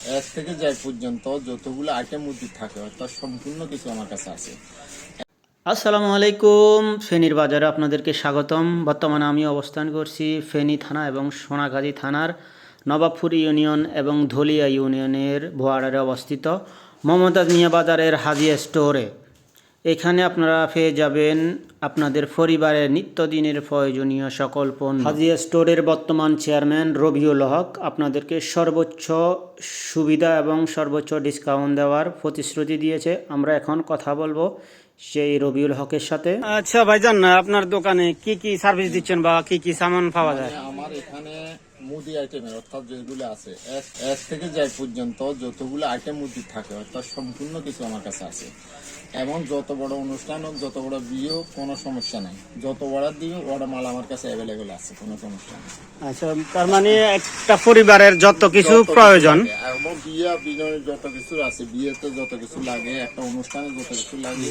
এক থেকে যাই পর্যন্ত যতগুলো আইটেম উদ্যোগ থাকে অর্থাৎ সম্পূর্ণ কিছু আমার কাছে আছে। আসসালামু আলাইকুম। ফেনীর বাজারে আপনাদেরকে স্বাগতম। বর্তমানে আমি অবস্থান করছি ফেনী থানা এবং সোনাগাজী থানার নবাবপুর ইউনিয়ন এবং ধলিয়া ইউনিয়নের ভোয়ারারে অবস্থিত মমতাজ মিয়া বাজারের হাজিয়া স্টোরে। এখানে আপনারা পেয়ে যাবেন আপনাদের পরিবারের নিত্যদিনের প্রয়োজনীয় সকল পণ্য। হাজিয়া স্টোরের বর্তমান চেয়ারম্যান রবিউল হক আপনাদেরকে সর্বোচ্চ সুবিধা এবং সর্বোচ্চ ডিসকাউন্ট দেওয়ার প্রতিশ্রুতি দিয়েছে। আমরা এখন কথা বলবো সেই রবিউল হকের সাথে। আচ্ছা ভাইজান, আপনার দোকানে কি কি সার্ভিস দিচ্ছেন বা কি কি সামান পাওয়া যায়? আমার এখানে মুদি আইটেমের অর্থাৎ যেগুলো আছে এক থেকে যাই পর্যন্ত যতগুলো আইটেম উদ্যোগ থাকে অর্থাৎ সম্পূর্ণ কিছু আমার কাছে আছে। এমন যত বড় অনুষ্ঠান হোক, যত বড় বিয়ে হোক, কোনো সমস্যা নাই। যত অর্ডার দিবে অর্ডার মাল আমার কাছে অ্যাভেলেবেল আছে, কোনো সমস্যা নেই। আচ্ছা, তার মানে একটা পরিবারের যত কিছু প্রয়োজন এবং বিয়ে বিনয়ের যত কিছু আছে, বিয়েতে যত কিছু লাগে, একটা অনুষ্ঠানে যত কিছু লাগে,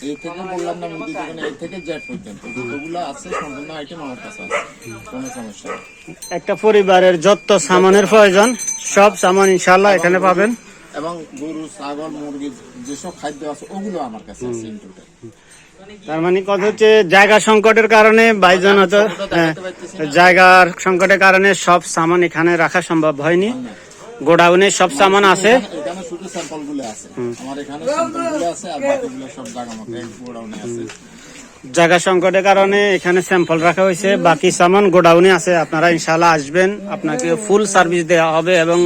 এই থেকে বললাম না মুদি দোকানে এই থেকে জেড পর্যন্ত যতগুলো আছে সম্পূর্ণ আইটেম আমার কাছে আছে, কোনো সমস্যা নেই। একটা পরিবারের যত সামানের প্রয়োজন সব সামান ইনশাআল্লাহ এখানে পাবেন। এবং গরু, ছাগল, মুরগি যেসব খাদ্য আছে ওগুলো আমার কাছে আছে ইন টোটাল। তার মানে কথা হচ্ছে জায়গা সংকটের কারণে ভাইজান হয়তো জায়গার সংকটের কারণে সব সামান এখানে রাখা সম্ভব হয়নি। গোডাউনে সব সামান আছে, এখানে শুধু স্যাম্পল গুলো আছে, আমার এখানে স্যাম্পল গুলো আছে আর বাকিগুলো সব জায়গা মতো গোডাউনে আছে। জায়গা সংকটের কারণে এখানে স্যাম্পল রাখা হয়েছে, বাকি সামান গোডাউনে আছে। আপনারা ইনশাআল্লাহ আসবেন, আপনাকে ফুল সার্ভিস দেওয়া হবে এবং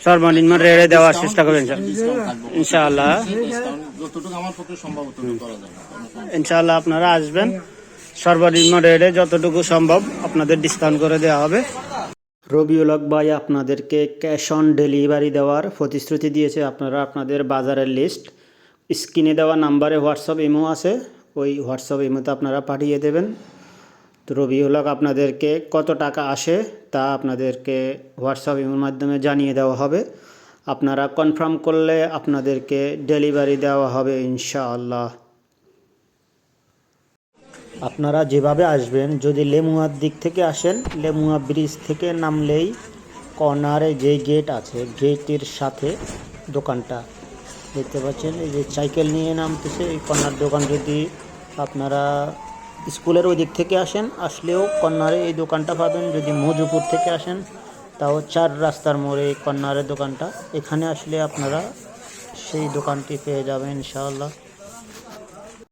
সর্বনিম্ন রেটে দেওয়ার চেষ্টা করবেন ইনশাআল্লাহ। যতটুকু আমার পক্ষে সম্ভব ততটুকু করা যাবে ইনশাআল্লাহ। আপনারা আসবেন, সর্বনিম্ন রেটে যতটুকু সম্ভব আপনাদের ডিসকাউন্ট করে দেওয়া হবে। রবিউল হক ভাই আপনাদেরকে ক্যাশ অন ডেলিভারি দেওয়ার প্রতিশ্রুতি দিয়েছে। আপনারা আপনাদের বাজারের লিস্ট স্ক্রিনে দেওয়া নাম্বারে হোয়াটসঅ্যাপ ইমো আছে, ওই হোয়াটসঅ্যাপ ইমোতে আপনারা পাঠিয়ে দেবেন। তো রবিউল হক আপনাদেরকে কত টাকা আসে তা আপনাদেরকে হোয়াটসঅ্যাপ ইমোর মাধ্যমে জানিয়ে দেওয়া হবে। আপনারা কনফার্ম করলে আপনাদেরকে ডেলিভারি দেওয়া হবে ইনশাআল্লাহ। আপনারা যেভাবে আসবেন, যদি লেমুয়ার দিক থেকে আসেন, লেমুয়া ব্রিজ থেকে নামলেই কর্নারে যে গেট আছে গেটের সাথে দোকানটা দেখতে পাচ্ছেন। এই যে সাইকেল নিয়ে নামতেছে এই কর্নার দোকান। যদি আপনারা স্কুলের ওই দিক থেকে আসলেও কর্নারে এই দোকানটা পাবেন। যদি মজুপুর থেকে আসেন তাও 4 রাস্তার মোড়ে কর্নারের দোকানটা, এখানে আসলে আপনারা সেই দোকানটি পেয়ে যাবেন ইনশাআল্লাহ।